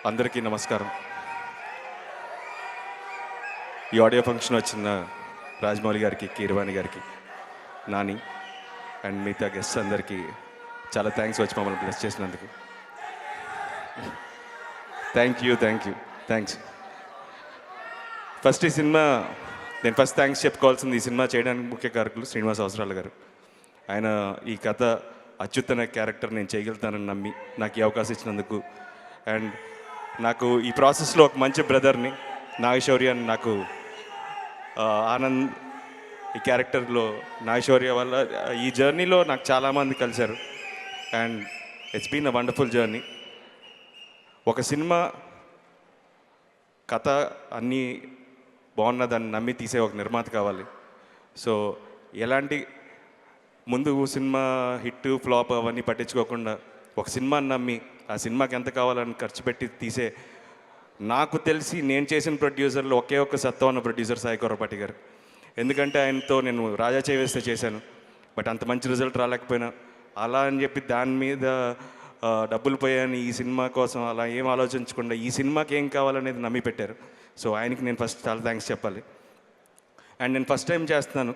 అందరికీ నమస్కారం. ఈ ఆడియో ఫంక్షన్ వచ్చిన రాజమౌళి గారికి, కీరవాణి గారికి, నాని అండ్ మిగతా గెస్ట్స్ అందరికీ చాలా థ్యాంక్స్ వచ్చి మమ్మల్ని బ్లెస్ చేసినందుకు. థ్యాంక్స్. ఫస్ట్ ఈ సినిమా నేను థ్యాంక్స్ చెప్పుకోవాల్సింది ఈ సినిమా చేయడానికి ముఖ్య కారకులు శ్రీనివాస్ అవసరాలు గారు. ఆయన ఈ కథ అత్యుత్తమ క్యారెక్టర్ నేను చేయగలుగుతానని నమ్మి నాకు ఈ అవకాశం ఇచ్చినందుకు, అండ్ నాకు ఈ ప్రాసెస్లో ఒక మంచి బ్రదర్ని నాగశౌర్య అని నాకు ఆనంద్ ఈ క్యారెక్టర్లో నాగశౌర్య వల్ల ఈ జర్నీలో నాకు చాలామంది కలిశారు and it's been a wonderful journey. ఒక సినిమా కథ అన్నీ బాగున్నదాన్ని నమ్మి తీసే ఒక నిర్మాత కావాలి. సో ఎలాంటి ముందు సినిమా హిట్ ఫ్లాప్ అవన్నీ పట్టించుకోకుండా ఒక సినిమాని నమ్మి ఆ సినిమాకి ఎంత కావాలని ఖర్చు పెట్టి తీసే, నాకు తెలిసి నేను చేసిన ప్రొడ్యూసర్లో ఒకే ఒక్క సత్తా ఉన్న ప్రొడ్యూసర్ సాయి కొర్రపాటి గారు. ఎందుకంటే ఆయనతో నేను రాజా చేవేస్తే చేశాను, బట్ అంత మంచి రిజల్ట్ రాలేకపోయినా అలా అని చెప్పి దాని మీద డబ్బులు పోయాయని ఈ సినిమా కోసం అలా ఏం ఆలోచించకుండా ఈ సినిమాకి ఏం కావాలనేది నమ్మి పెట్టారు. సో ఆయనకి నేను ఫస్ట్ చాలా థ్యాంక్స్ చెప్పాలి. అండ్ నేను ఫస్ట్ టైం చేస్తున్నాను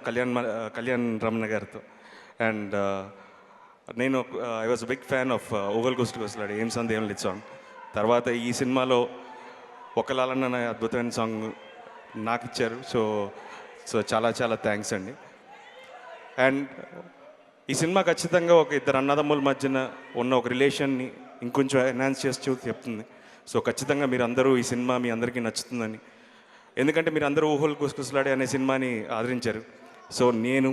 కళ్యాణ్ రమణ గారితో. అండ్ నేను I was big fan of ఓవల్ గుస్టుకొస్తాడు ఏం సందేహం లేదు సాంగ్. తర్వాత ఈ సినిమాలో ఒకలాలన్న అద్భుతమైన సాంగ్ నాకు ఇచ్చారు. సో చాలా థ్యాంక్స్ అండి. అండ్ ఈ సినిమా ఖచ్చితంగా ఒక ఇద్దరు అన్నదమ్ముల మధ్యన ఉన్న ఒక రిలేషన్ని ఇంకొంచెం ఎన్హాన్స్ చేసి చెప్తుంది. సో ఖచ్చితంగా మీరు అందరూ ఈ సినిమా మీ అందరికీ నచ్చుతుందని, ఎందుకంటే మీరు అందరూ ఊహలు గుసగుసలాడే అనే సినిమాని ఆదరించారు. సో నేను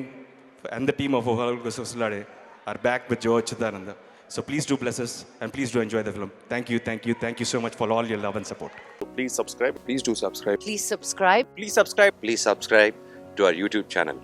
and the team of Oohalu Gusagusalade are back with Jo Achyutananda. So please do bless us and please do enjoy the film. Thank you so much for all your love and support. Please subscribe. Please do subscribe. Please subscribe. Please subscribe. Please subscribe to our YouTube channel.